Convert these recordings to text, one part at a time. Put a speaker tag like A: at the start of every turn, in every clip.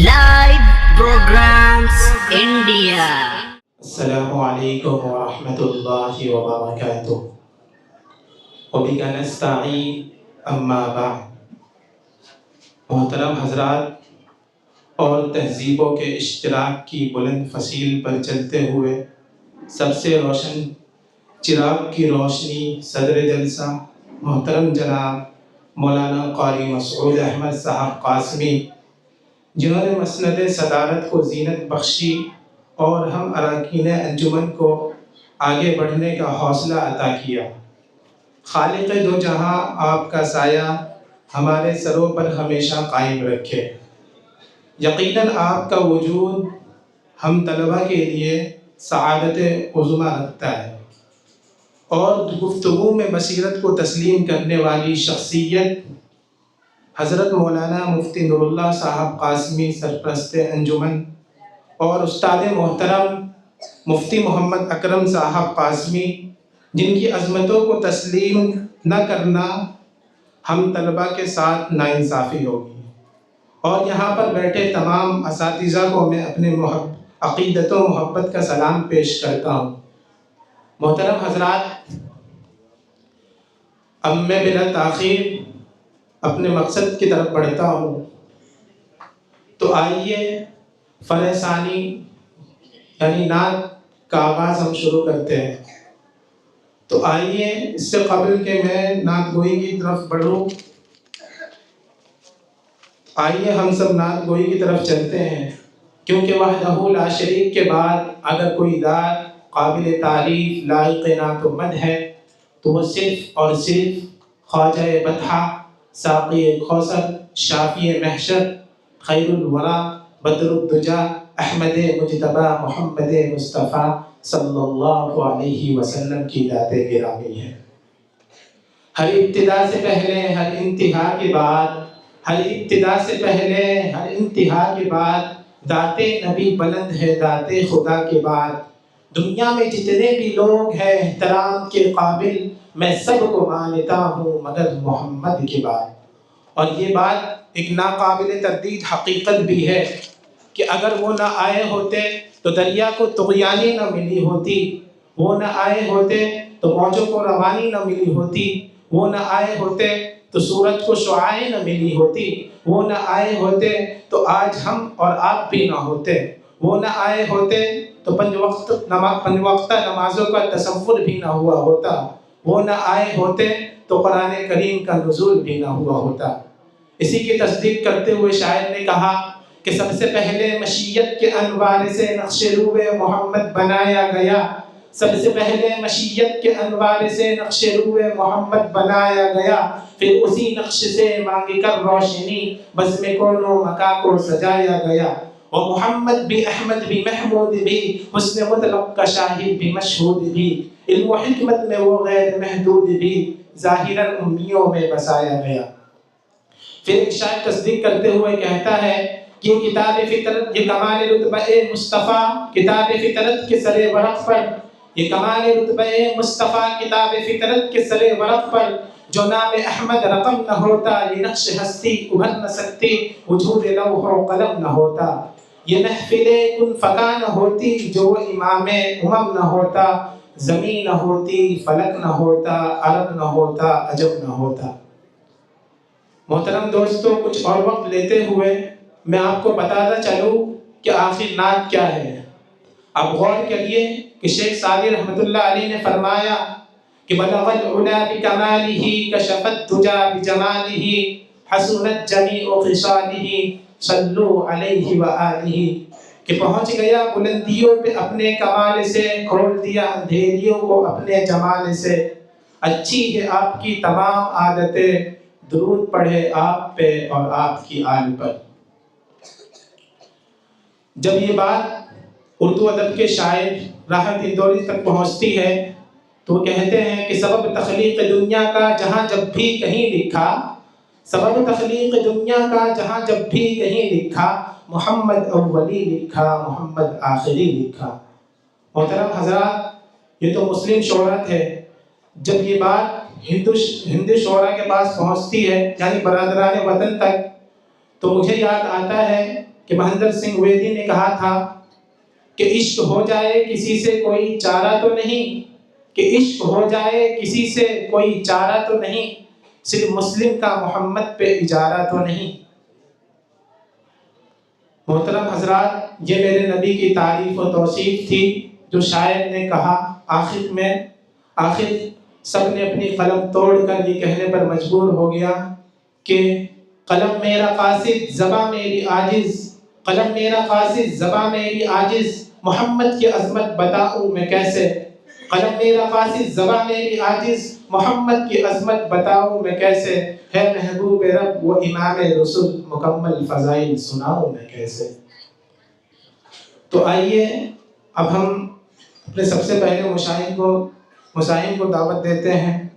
A: Live Programs India.
B: السلام علیکم ورحمۃ اللہ وبرکاتہ وبک نستعین اما بعد۔ محترم حضرات اور تہذیبوں کے اشتراک کی بلند فصیل پر چلتے ہوئے سب سے روشن چراغ کی روشنی صدر جلسہ محترم جناب مولانا قاری مسعود احمد صاحب قاسمی، جنہوں نے مسند صدارت کو زینت بخشی اور ہم اراکین انجمن کو آگے بڑھنے کا حوصلہ عطا کیا۔ خالق دو جہاں آپ کا سایہ ہمارے سروں پر ہمیشہ قائم رکھے۔ یقیناً آپ کا وجود ہم طلبہ کے لیے سعادت عظمیٰ رکھتا ہے، اور گفتگو میں بصیرت کو تسلیم کرنے والی شخصیت حضرت مولانا مفتی نور اللہ صاحب قاسمی سرپرست انجمن اور استاد محترم مفتی محمد اکرم صاحب قاسمی، جن کی عظمتوں کو تسلیم نہ کرنا ہم طلبہ کے ساتھ ناانصافی ہوگی۔ اور یہاں پر بیٹھے تمام اساتذہ کو میں اپنے عقیدت و محبت کا سلام پیش کرتا ہوں۔ محترم حضرات، اب میں بلا تاخیر اپنے مقصد کی طرف بڑھتا ہوں، تو آئیے فرح ثانی یعنی نعت کا آغاز ہم شروع کرتے ہیں۔ تو آئیے اس سے قبل کہ میں نعت گوئی کی طرف بڑھوں، آئیے ہم سب نعت گوئی کی طرف چلتے ہیں، کیونکہ وحدہ لا شریک کے بعد اگر کوئی ذات قابل تعریف لائق نعت و مدح ہے تو وہ صرف اور صرف خواجہ بطحہ ساقی کوثر شافی محشر خیر الورا بدر الدجا احمد مجتبی محمد مصطفیٰ صلی اللہ علیہ وسلم کی ذات گرامی ہے۔ ہر ابتدا سے پہلے ہر انتہا کے بعد، ہر ابتدا سے پہلے ہر انتہا کے بعد ذات نبی بلند ہے ذات خدا کے بعد۔ دنیا میں جتنے بھی لوگ ہیں احترام کے قابل، میں سب کو مانتا ہوں مگر محمد کے بعد۔ اور یہ بات ایک ناقابل تردید حقیقت بھی ہے کہ اگر وہ نہ آئے ہوتے تو دریا کو طغیانی نہ ملی ہوتی، وہ نہ آئے ہوتے تو موجوں کو روانی نہ ملی ہوتی، وہ نہ آئے ہوتے تو سورج کو شعاعیں نہ ملی ہوتی، وہ نہ آئے ہوتے تو آج ہم اور آپ بھی نہ ہوتے، وہ نہ آئے ہوتے تو پنج وقتہ نمازوں کا تصور بھی نہ ہوا ہوتا، وہ نہ آئے ہوتے تو قرآن کریم کا نزول بھی نہ ہوا ہوتا۔ اسی کی تصدیق کرتے ہوئے شاعر نے کہا کہ سب سے پہلے مشیت کے انوار سے نقش روئے محمد بنایا گیا، سب سے پہلے مشیت کے انوار سے نقش روئے محمد بنایا گیا، پھر اسی نقش سے مانگ کر روشنی بزم کون و مکا کو سجایا گیا۔ وہ محمد بھی احمد بھی محمود بھی حسن مطلق کا شاہد بھی مشہود بھی، علم و حکمت میں وہ غیر محدود بھی ظاہراً امیوں میں بسایا گیا۔ پھر ایک شاعر تصدیق کرتے ہوئے کہتا ہے کہ یہ کتاب فطرت، یہ کمال رتبہ مصطفیٰ کتاب فطرت کے سر ورق پر، یہ کمال رتبہ مصطفیٰ کتاب فطرت کے سر ورق پر، جو نام احمد رقم نہ ہوتا یہ نقش ہستی ابھر نہ سکتی، وجود لوح و قلم نہ ہوتا، یہ محفل کن فکا نہ ہوتی جو وہ امام امم نہ ہوتا، زمین نہ ہوتی فلک نہ ہوتا، عرب نہ ہوتا عجب نہ ہوتا۔ محترم دوستو، کچھ اور وقت لیتے ہوئے میں آپ کو بتاتا چلوں کہ آخر نعت کیا ہے۔ اب غور کریے کہ شیخ سعدی رحمۃ اللہ علیہ نے فرمایا کہ بلغ العلا بکمالہ کشف الدجا بجمالہ حسنت جمیع خصالہ صلوا علیہ وآلہ، کہ پہنچ گیا بلندیوں پہ اپنے کمال سے، کھول دیا اندھیریوں کو اپنے جمال سے، اچھی ہے آپ کی تمام عادتیں، درود پڑھے آپ پہ اور آپ کی آل پر۔ جب یہ بات اردو ادب کے شاعر راحت اندوری تک پہنچتی ہے تو وہ کہتے ہیں کہ سبب تخلیق دنیا کا جہاں جب بھی کہیں لکھا، سبب تخلیق دنیا کا جہاں جب بھی کہیں لکھا، محمد اولی لکھا محمد آخری لکھا۔ محترم حضرات، یہ تو مسلم شہرت ہے، جب یہ بات ہندو شعراء کے پاس پہنچتی ہے یعنی برادران وطن تک، تو مجھے یاد آتا ہے کہ مہندر سنگھ ویدی نے کہا تھا کہ عشق ہو جائے کسی سے کوئی چارہ تو نہیں، کہ عشق ہو جائے کسی سے کوئی چارہ تو نہیں، صرف مسلم کا محمد پہ اجارہ تو نہیں۔ محترم حضرات، یہ میرے نبی کی تعریف و توصیف تھی جو شاعر نے کہا۔ آخر سب نے اپنی قلم توڑ کر یہ کہنے پر مجبور ہو گیا کہ قلم میرا قاصد زباں میری عاجز، قلم میرا قاصد زباں میری عاجز، محمد کی عظمت بتاؤں میں کیسے، قلم میرا قاصد زباں میری عاجز، محمد کی عظمت بتاؤں میں کیسے، ہے محبوب رب وہ امام رسول، مکمل فضائل سناؤں میں کیسے۔ تو آئیے اب ہم اپنے سب سے پہلے مسائل کو دعوت دیتے ہیں۔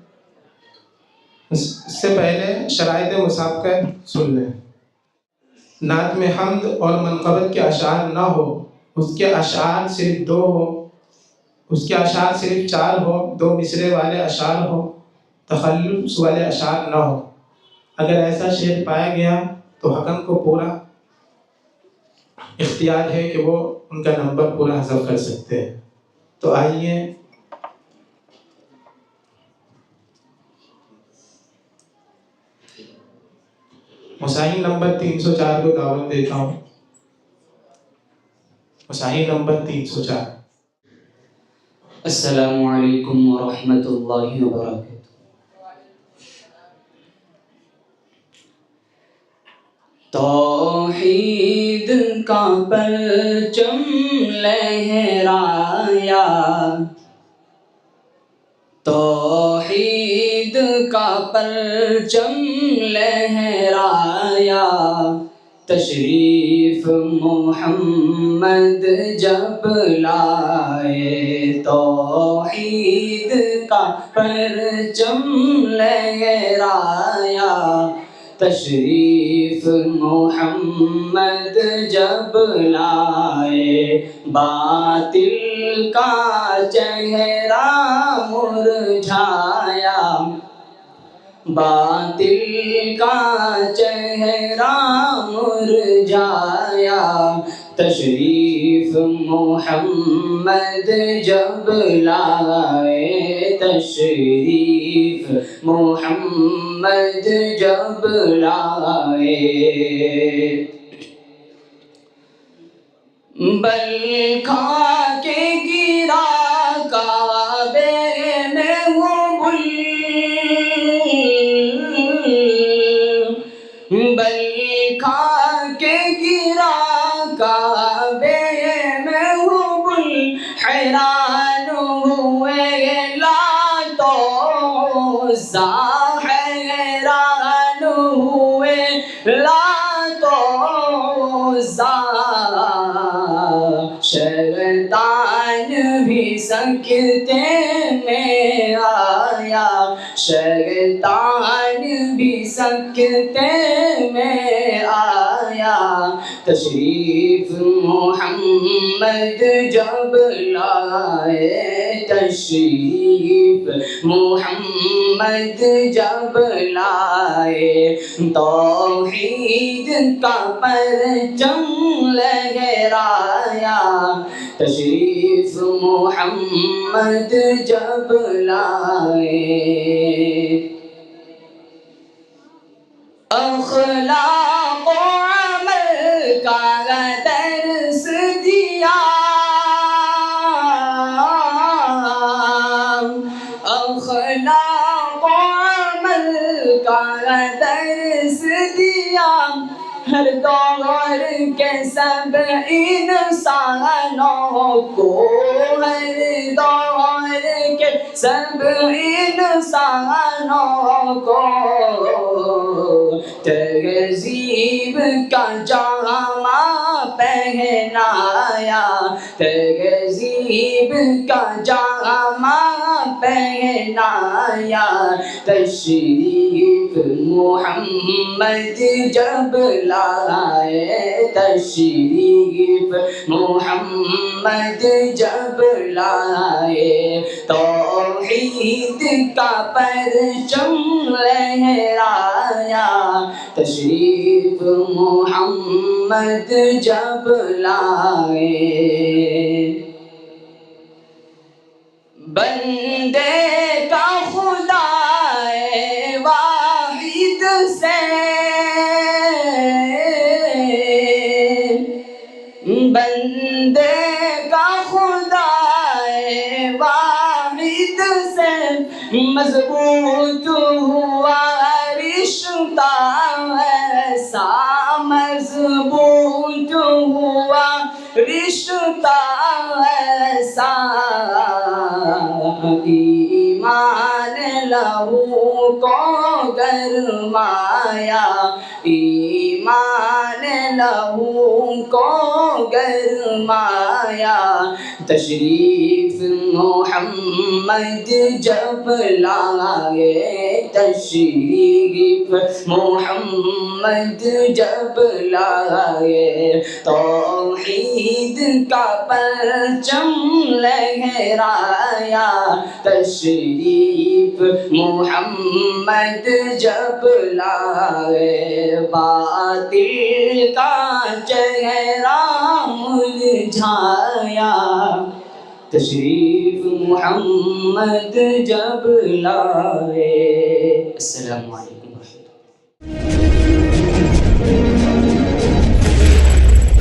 B: اس سے پہلے شرائط مسابقہ سن لیں۔ نعت میں حمد اور منقبت کے اشعار نہ ہو، اس کے اشعار صرف 2 ہو، اس کے اشعار صرف 4 ہو، 2 مصرے والے اشعار ہو، تخلص والے اشعار نہ ہو۔ اگر ایسا شعر پایا گیا تو حکم کو پورا اختیار ہے کہ وہ ان کا نمبر پورا حذف کر سکتے ہیں۔ تو آئیے مسائل نمبر 304 کو دعوت دیتا ہوں۔ مسائل نمبر 304۔
A: السلام علیکم ورحمۃ اللہ وبرکاتہ۔ توحید کا پرچم لہرایا، توحید کا پرچم لہرایا، تشریف محمد جب لائے، توحید کا پرچم لہرایا، تشریف محمد جب لائے، باطل کا چہرہ مرجھایا، باطل کا چہرہ مرجھایا، تشریف محمد جب لائے، تشریف محمد جب لائے، بل کھا کے گرا کعبے میں وہ بل، بل کھا کے گرا کعبے میں وہ بل، حیران ہوئے لاتو عزا، حیران ہوئے لاتو عزا، شیطان بھی سکتے میں آیا، شیطان بھی سکتے میں آیا، تشریف محمد جب لائے، تشریف محمد جب لائے، توحید کا پرچم لہرایا، تشریف محمد جب لائے، اخلاق و عمل کا درس دیا، اخلاق و عمل کا درس دیا، ہر دور کے سب انسانوں کو، ہر دور کے سب انسانوں کو، تہذیب کا جامہ پہنایا، تہذیب کا جامہ پہنایا، تشریف محمد جب لائے، تشریف محمد جب لائے، توحید کا پرچم لہرایا، تشریف محمد جب لائے بندے کا خدا واحد سے بندے کا خدا واحد سے مضبوط ہوا رشتہ ایسا مضبوط ہوا رشتہ ایسا ایمان لہو کو گرمایا ایمان لہو کو گرمایا تشریف محمد جب لائے تشریف محمد جب لائے توحید کا پرچم لہرایا تشریف محمد جب لائے باطل کا چہرہ مرجھایا تشریف محمد جب لائے السلام علیکم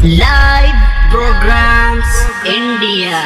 C: Live programs India